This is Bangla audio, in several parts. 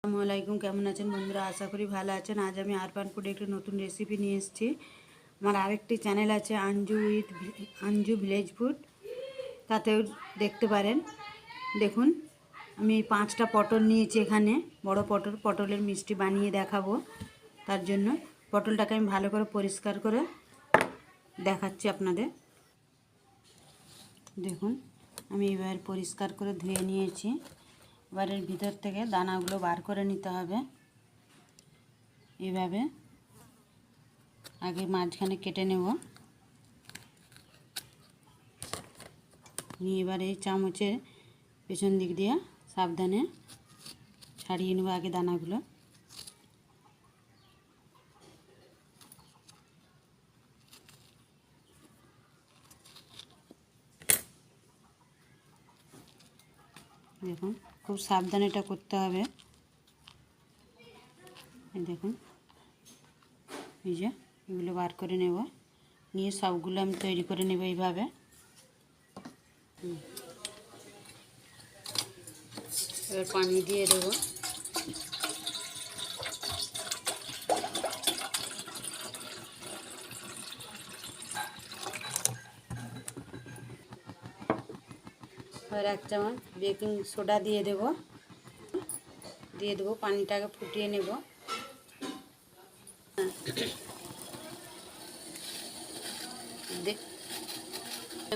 আসসালামু আলাইকুম। কেমন আছেন বন্ধুরা? আশা করি ভালো আছেন। আজ আমি আরবান ফুডে একটি নতুন রেসিপি নিয়ে এসেছি। আমার আরেকটি চ্যানেল আছে আঞ্জু ভিলেজ ফুড, তাতেও দেখতে পারেন। দেখুন, আমি 5টা পটল নিয়েছি এখানে, বড় পটলের মিষ্টি বানিয়ে দেখাবো। তার জন্য পটলটাকে আমি ভালো করে পরিষ্কার করে দেখাচ্ছি আপনাদের। দেখুন, আমি এবার পরিষ্কার করে ধুয়ে নিয়েছি। এবার এর ভিতর থেকে দানাগুলো বার করে নিতে হবে। এইভাবে আগে মাঝখানে কেটে নেব, নিয়ে এবার এই চামচের পেছন দিক দিয়ে সাবধানে ছাড়িয়ে নেব আগে দানাগুলো। দেখুন, খুব সাবধানে এটা করতে হবে। দেখুন, এই যে এগুলো বার করে নেব, নিয়ে সবগুলো আমি তৈরি করে নেব এইভাবে। এবার পানি দিয়ে দেবো। এবার 1 চামচ বেকিং সোডা দিয়ে দেবো। পানিটাকে ফুটিয়ে নেব।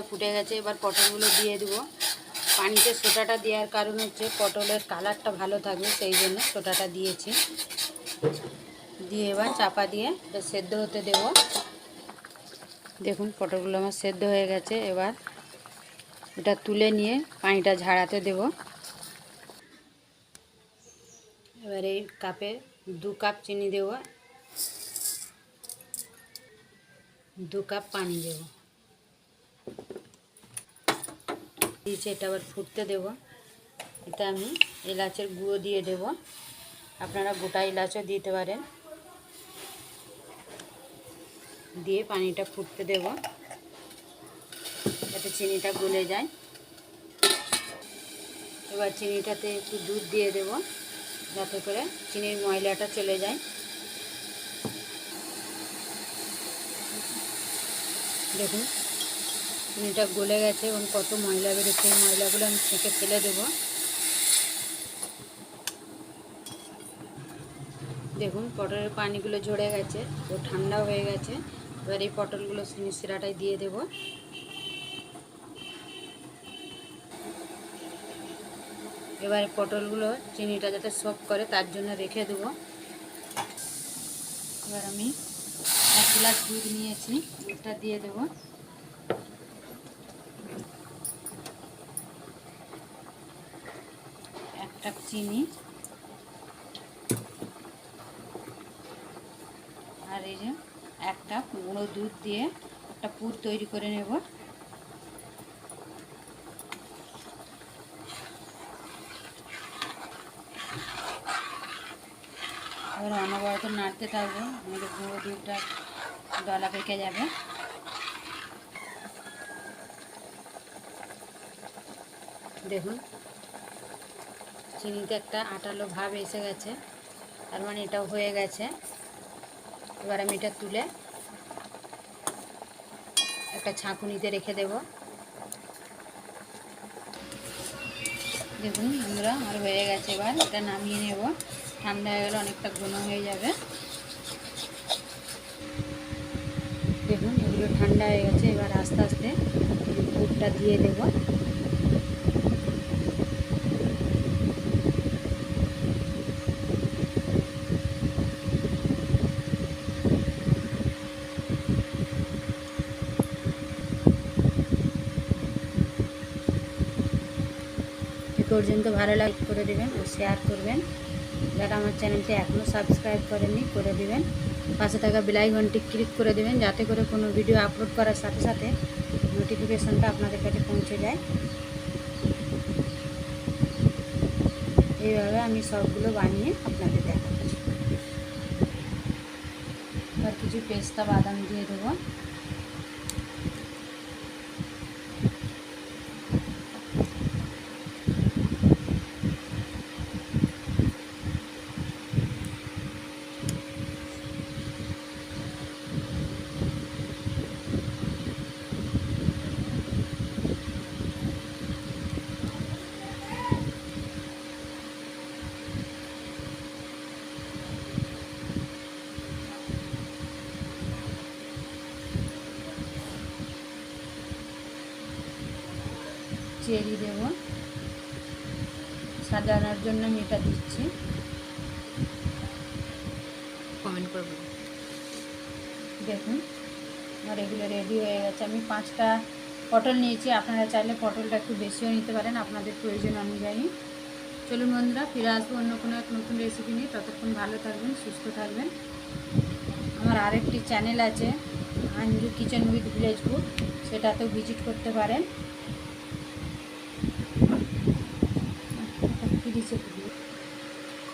ফুটে গেছে, এবার পটলগুলো দিয়ে দেবো। পানিতে সোডাটা দেওয়ার কারণ হচ্ছে পটলের কালারটা ভালো থাকবে, সেই জন্য সোডাটা দিয়েছি। দিয়ে এবার চাপা দিয়ে এটা সেদ্ধ হতে দেব। দেখুন, পটলগুলো আমার সেদ্ধ হয়ে গেছে। এবার এটা তুলে নিয়ে পানিটা ঝাড়াতে দেব। এবার এই কাপে 2 কাপ চিনি দেব, 2 কাপ পানি দেব। দিয়েছি, এটা আবার ফুটতে দেব। এটা আমি এলাচের গুঁড়ো দিয়ে দেব, আপনারা গোটা এলাচও দিতে পারেন। দিয়ে পানিটা ফুটতে দেব, যাতে চিনিটা গলে যায়। এবার চিনিটাতে একটু দুধ দিয়ে দেব, যাতে করে চিনির ময়লাটা চলে যায়। দেখুন, চিনিটা গলে গেছে এবং কত ময়লা বেরোচ্ছে। এই ময়লাগুলো আমি ছেঁকে ফেলে দেব। দেখুন, পটলের পানিগুলো ঝরে গেছে ও ঠান্ডা হয়ে গেছে। এবার এই পটলগুলো চিনির শিরাটায় দিয়ে দেব। এবার পটলগুলো চিনিটা যাতে সক করে তার জন্য রেখে দেবো। এবার আমি 1 গ্লাস দুধ নিয়েছি, দুধটা দিয়ে দেব। একটা চিনি আর এই যে 1 কাপ গুঁড়ো দুধ দিয়ে একটা পুর তৈরি করে নেব। এবার অনবরত নাড়তে থাকবো, আমাদের গুঁড়ো দুধটা দলা পেকে যাবে। দেখুন, চিনিতে একটা আটালো ভাব এসে গেছে, তার মানে এটাও হয়ে গেছে। এবার আমি এটা তুলে একটা ছাঁকুনিতে রেখে দেব। দেখুন বন্ধুরা, আমার হয়ে গেছে। এবার এটা নামিয়ে নেব, ঠান্ডা হয়ে গেলে অনেকটা ঘন হয়ে যাবে। দেখুন, এগুলো ঠান্ডা হয়ে গেছে। এবার আস্তে আস্তে পুরটা দিয়ে দেব। এ পর্যন্ত ভালো লাইক করে দেবেন ও শেয়ার করবেন। যারা আমার চ্যানেলটি এখনও সাবস্ক্রাইব করেননি করে দেবেন। পাশে থাকা বেল আইকনটি ক্লিক করে দেবেন, যাতে করে কোনো ভিডিও আপলোড করার সাথে সাথে নোটিফিকেশনটা আপনাদের কাছে পৌঁছে যায়। এইভাবে আমি সবগুলো বানিয়ে আপনাদের দেখাচ্ছি। আর কিছু পেস্তা বাদাম দিয়ে দেবো। চেরি দেব, সাজানোর জন্য আমি এটা দিচ্ছি। কমেন্ট করবো। দেখুন আমার এগুলো রেডি হয়ে গেছে। আমি 5টা পটল নিয়েছি, আপনারা চাইলে পটলটা একটু বেশিও নিতে পারেন আপনাদের প্রয়োজন অনুযায়ী। চলুন বন্ধুরা, ফিরে আসবো অন্য কোনো এক নতুন রেসিপি নিয়ে। ততক্ষণ ভালো থাকবেন, সুস্থ থাকবেন। আমার আরেকটি চ্যানেল আছে Anju kitchen with village food, সেটাতেও ভিজিট করতে পারেন।